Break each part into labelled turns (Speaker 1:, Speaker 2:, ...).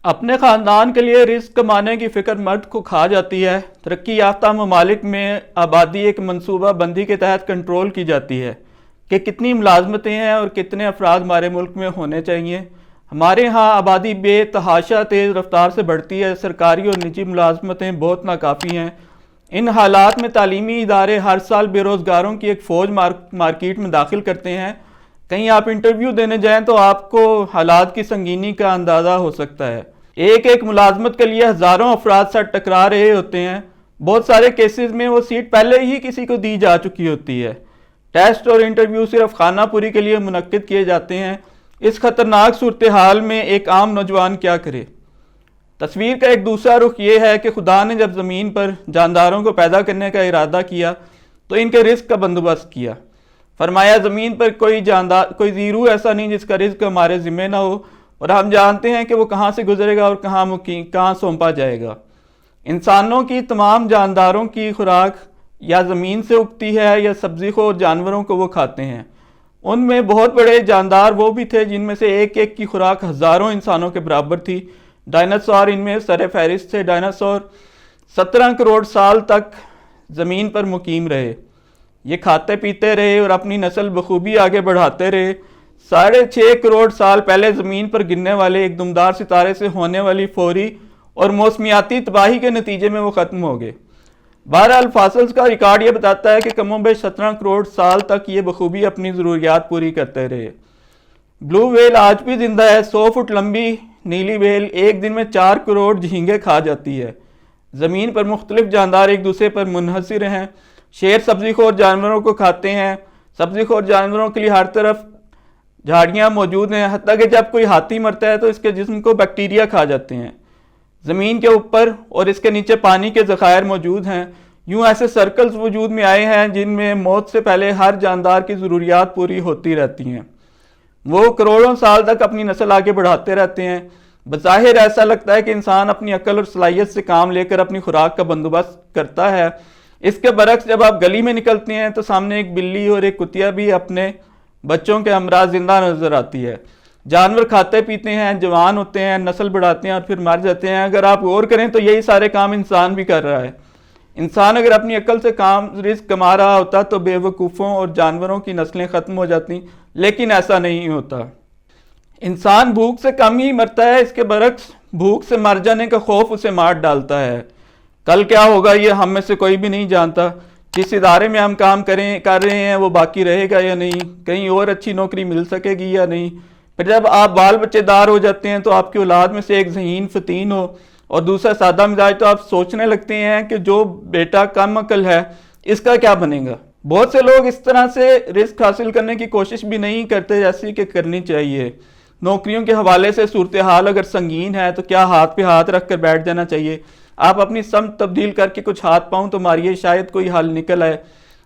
Speaker 1: اپنے خاندان کے لیے رزق کمانے کی فکر مرد کو کھا جاتی ہے۔ ترقی یافتہ ممالک میں آبادی ایک منصوبہ بندی کے تحت کنٹرول کی جاتی ہے کہ کتنی ملازمتیں ہیں اور کتنے افراد ہمارے ملک میں ہونے چاہیے۔ ہمارے ہاں آبادی بے تحاشا تیز رفتار سے بڑھتی ہے، سرکاری اور نجی ملازمتیں بہت ناکافی ہیں۔ ان حالات میں تعلیمی ادارے ہر سال بے روزگاروں کی ایک فوج مارکیٹ میں داخل کرتے ہیں۔ کہیں آپ انٹرویو دینے جائیں تو آپ کو حالات کی سنگینی کا اندازہ ہو سکتا ہے۔ ایک ملازمت کے لیے ہزاروں افراد سے ٹکرا رہے ہوتے ہیں۔ بہت سارے کیسز میں وہ سیٹ پہلے ہی کسی کو دی جا چکی ہوتی ہے۔ ٹیسٹ اور انٹرویو صرف خانہ پوری کے لیے منعقد کیے جاتے ہیں۔ اس خطرناک صورتحال میں ایک عام نوجوان کیا کرے؟ تصویر کا ایک دوسرا رخ یہ ہے کہ خدا نے جب زمین پر جانداروں کو پیدا کرنے کا ارادہ کیا تو ان کے رزق کا بندوبست کیا۔ فرمایا زمین پر کوئی زیرو ایسا نہیں جس کا رزق ہمارے ذمہ نہ ہو، اور ہم جانتے ہیں کہ وہ کہاں سے گزرے گا اور کہاں سونپا جائے گا۔ انسانوں کی تمام جانداروں کی خوراک یا زمین سے اگتی ہے یا سبزی خور جانوروں کو وہ کھاتے ہیں۔ ان میں بہت بڑے جاندار وہ بھی تھے جن میں سے ایک کی خوراک ہزاروں انسانوں کے برابر تھی۔ ڈائناسور ان میں سر فہرست تھے۔ ڈائناسور 17 کروڑ سال تک زمین پر مقیم رہے۔ یہ کھاتے پیتے رہے اور اپنی نسل بخوبی آگے بڑھاتے رہے۔ 6.5 کروڑ سال پہلے زمین پر گرنے والے ایک دمدار ستارے سے ہونے والی فوری اور موسمیاتی تباہی کے نتیجے میں وہ ختم ہو گئے۔ بہرحال فاسلز کا ریکارڈ یہ بتاتا ہے کہ کم و بیش 17 کروڑ سال تک یہ بخوبی اپنی ضروریات پوری کرتے رہے۔ بلو ویل آج بھی زندہ ہے۔ 100 فٹ لمبی نیلی ویل ایک دن میں 4 کروڑ جھینگے کھا جاتی ہے۔ زمین پر مختلف جاندار ایک دوسرے پر منحصر ہیں۔ شیر سبزی خور جانوروں کو کھاتے ہیں۔ سبزی خور جانوروں کے لیے ہر طرف جھاڑیاں موجود ہیں، حتیٰ کہ جب کوئی ہاتھی مرتا ہے تو اس کے جسم کو بیکٹیریا کھا جاتے ہیں۔ زمین کے اوپر اور اس کے نیچے پانی کے ذخائر موجود ہیں۔ یوں ایسے سرکلز وجود میں آئے ہیں جن میں موت سے پہلے ہر جاندار کی ضروریات پوری ہوتی رہتی ہیں۔ وہ کروڑوں سال تک اپنی نسل آگے بڑھاتے رہتے ہیں۔ بظاہر ایسا لگتا ہے کہ انسان اپنی عقل اور صلاحیت سے کام لے کر اپنی خوراک کا بندوبست کرتا ہے۔ اس کے برعکس جب آپ گلی میں نکلتے ہیں تو سامنے ایک بلی اور ایک کتیا بھی اپنے بچوں کے ہمراہ زندہ نظر آتی ہے۔ جانور کھاتے پیتے ہیں، جوان ہوتے ہیں، نسل بڑھاتے ہیں اور پھر مر جاتے ہیں۔ اگر آپ غور کریں تو یہی سارے کام انسان بھی کر رہا ہے۔ انسان اگر اپنی عقل سے رزق کما رہا ہوتا تو بے وقوفوں اور جانوروں کی نسلیں ختم ہو جاتی، لیکن ایسا نہیں ہوتا۔ انسان بھوک سے کم ہی مرتا ہے، اس کے برعکس بھوک سے مر جانے کا خوف اسے مار ڈالتا ہے۔ کل کیا ہوگا یہ ہم میں سے کوئی بھی نہیں جانتا۔ جس ادارے میں ہم کام کر رہے ہیں وہ باقی رہے گا یا نہیں، کہیں اور اچھی نوکری مل سکے گی یا نہیں۔ پھر جب آپ بال بچے دار ہو جاتے ہیں تو آپ کی اولاد میں سے ایک ذہین فتین ہو اور دوسرا سادہ مزاج، تو آپ سوچنے لگتے ہیں کہ جو بیٹا کم عقل ہے اس کا کیا بنے گا۔ بہت سے لوگ اس طرح سے رزق حاصل کرنے کی کوشش بھی نہیں کرتے جیسی کہ کرنی چاہیے۔ نوکریوں کے حوالے سے صورتحال اگر سنگین ہے تو کیا ہاتھ پہ ہاتھ رکھ کر بیٹھ جانا چاہیے؟ آپ اپنی سمت تبدیل کر کے کچھ ہاتھ پاؤں تو ماریے، شاید کوئی حل نکل آئے۔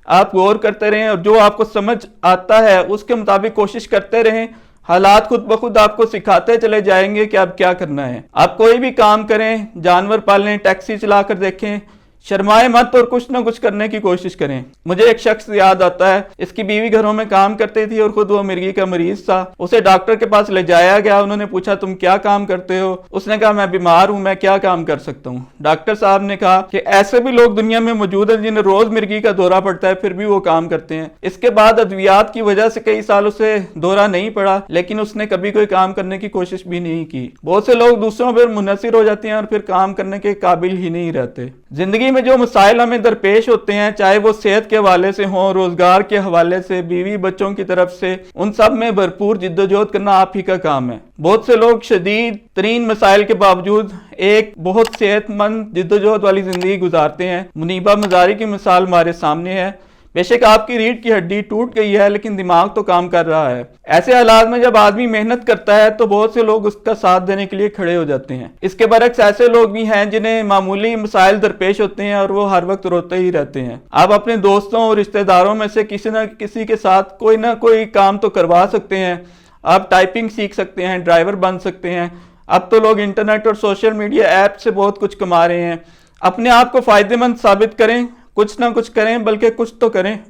Speaker 1: آپ غور کرتے رہیں اور جو آپ کو سمجھ آتا ہے اس کے مطابق کوشش کرتے رہیں۔ حالات خود بخود آپ کو سکھاتے چلے جائیں گے کہ آپ کیا کرنا ہے۔ آپ کوئی بھی کام کریں، جانور پالیں، ٹیکسی چلا کر دیکھیں، شرمائے مت اور کچھ نہ کچھ کرنے کی کوشش کریں۔ مجھے ایک شخص یاد آتا ہے، اس کی بیوی گھروں میں کام کرتی تھی اور خود وہ مرگی کا مریض تھا۔ اسے ڈاکٹر کے پاس لے جایا گیا۔ انہوں نے پوچھا تم کیا کام کرتے ہو؟ اس نے کہا میں بیمار ہوں، میں کیا کام کر سکتا ہوں؟ ڈاکٹر صاحب نے کہا کہ ایسے بھی لوگ دنیا میں موجود ہیں جنہیں روز مرگی کا دورہ پڑتا ہے، پھر بھی وہ کام کرتے ہیں۔ اس کے بعد ادویات کی وجہ سے کئی سال اسے دورہ نہیں پڑا، لیکن اس نے کبھی کوئی کام کرنے کی کوشش بھی نہیں کی۔ بہت سے لوگ دوسروں پر منحصر ہو جاتے ہیں اور پھر کام کرنے کے قابل ہی نہیں رہتے۔ زندگی میں جو مسائل ہمیں درپیش ہوتے ہیں، چاہے وہ صحت کے حوالے سے ہوں، روزگار کے حوالے سے، بیوی بچوں کی طرف سے، ان سب میں بھرپور جدوجہد کرنا آپ ہی کا کام ہے۔ بہت سے لوگ شدید ترین مسائل کے باوجود ایک بہت صحت مند جدوجہد والی زندگی گزارتے ہیں۔ منیبہ مزاری کی مثال ہمارے سامنے ہے۔ بے شک آپ کی ریڑھ کی ہڈی ٹوٹ گئی ہے لیکن دماغ تو کام کر رہا ہے۔ ایسے حالات میں جب آدمی محنت کرتا ہے تو بہت سے لوگ اس کا ساتھ دینے کے لیے کھڑے ہو جاتے ہیں۔ اس کے برعکس ایسے لوگ بھی ہیں جنہیں معمولی مسائل درپیش ہوتے ہیں اور وہ ہر وقت روتے ہی رہتے ہیں۔ آپ اپنے دوستوں اور رشتہ داروں میں سے کسی نہ کسی کے ساتھ کوئی نہ کوئی کام تو کروا سکتے ہیں۔ آپ ٹائپنگ سیکھ سکتے ہیں، ڈرائیور بن سکتے ہیں۔ اب تو لوگ انٹرنیٹ اور سوشل میڈیا ایپ سے بہت کچھ کما رہے ہیں۔ اپنے آپ کو فائدہ مند ثابت کریں، کچھ نہ کچھ کریں، بلکہ کچھ تو کریں۔